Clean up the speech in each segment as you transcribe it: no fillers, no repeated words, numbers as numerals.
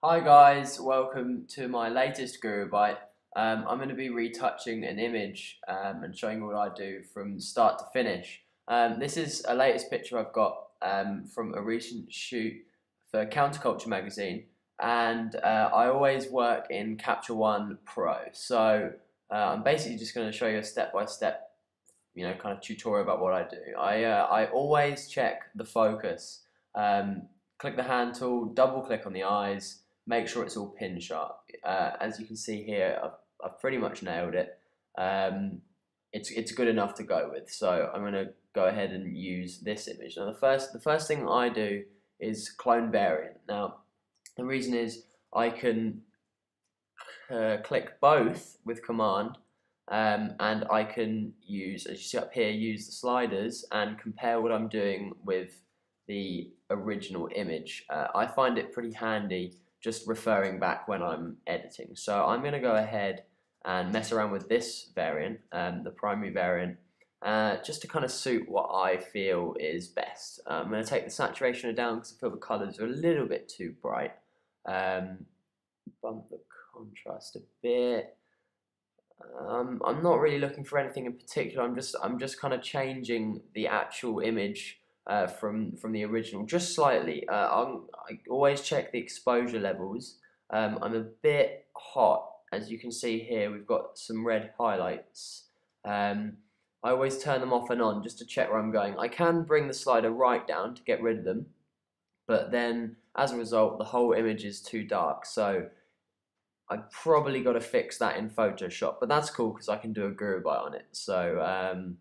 Hi guys, welcome to my latest Guru Bite. I'm going to be retouching an image and showing you what I do from start to finish. This is a latest picture I've got from a recent shoot for Counterculture magazine, and I always work in Capture One Pro. So I'm basically just going to show you a step-by-step, kind of tutorial about what I do. I always check the focus. Click the hand tool, double click on the eyes. Make sure it's all pin sharp. As you can see here, I've pretty much nailed it. It's good enough to go with, so I'm going to go ahead and use this image. Now the first thing I do is clone variant. Now the reason is I can click both with command, and I can use, as you see up here, use the sliders and compare what I'm doing with the original image. I find it pretty handy just referring back when I'm editing. So I'm going to go ahead and mess around with this variant, the primary variant, just to kind of suit what I feel is best. I'm going to take the saturation down because I feel the colours are a little bit too bright. Bump the contrast a bit. I'm not really looking for anything in particular. I'm just kind of changing the actual image from the original just slightly. I always check the exposure levels. I'm a bit hot, as you can see here. We've got some red highlights. I always turn them off and on just to check where I'm going. I can bring the slider right down to get rid of them, but then as a result the whole image is too dark, so I probably got to fix that in Photoshop, but that's cool because I can do a Guru Bite on it. So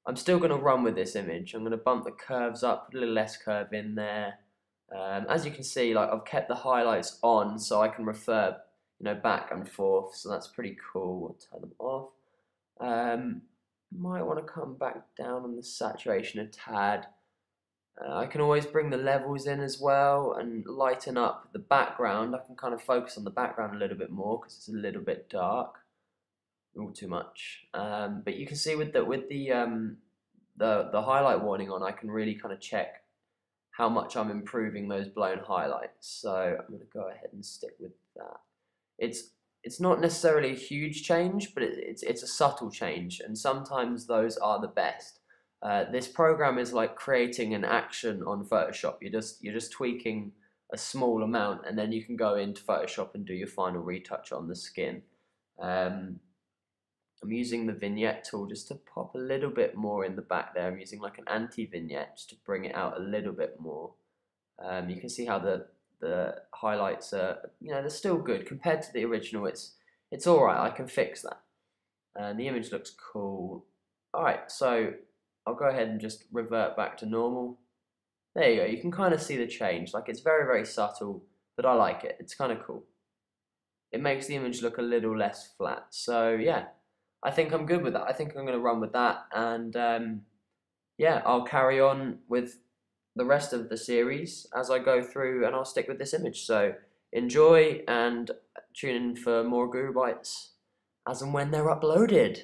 I'm still going to run with this image. I'm going to bump the curves up, put a little less curve in there. As you can see, like, I've kept the highlights on so I can refer, back and forth. So that's pretty cool. I'll turn them off. Might want to come back down on the saturation a tad. I can always bring the levels in as well and lighten up the background. I can kind of focus on the background a little bit more because it's a little bit dark. All too much. But you can see with the highlight warning on, I can really kind of check how much I'm improving those blown highlights. So I'm going to go ahead and stick with that. It's not necessarily a huge change, but it's a subtle change, and sometimes those are the best. This program is like creating an action on Photoshop. You're just tweaking a small amount, and then you can go into Photoshop and do your final retouch on the skin. I'm using the vignette tool just to pop a little bit more in the back there. I'm using like an anti-vignette just to bring it out a little bit more. You can see how the highlights are, they're still good compared to the original. It's all right. I can fix that. And the image looks cool. All right, so I'll go ahead and just revert back to normal. There you go. You can kind of see the change. Like, it's very, very subtle, but I like it. It's kind of cool. It makes the image look a little less flat. So yeah, I think I'm good with that. I think I'm going to run with that, and yeah, I'll carry on with the rest of the series as I go through, and I'll stick with this image. So enjoy and tune in for more Guru Bites as and when they're uploaded.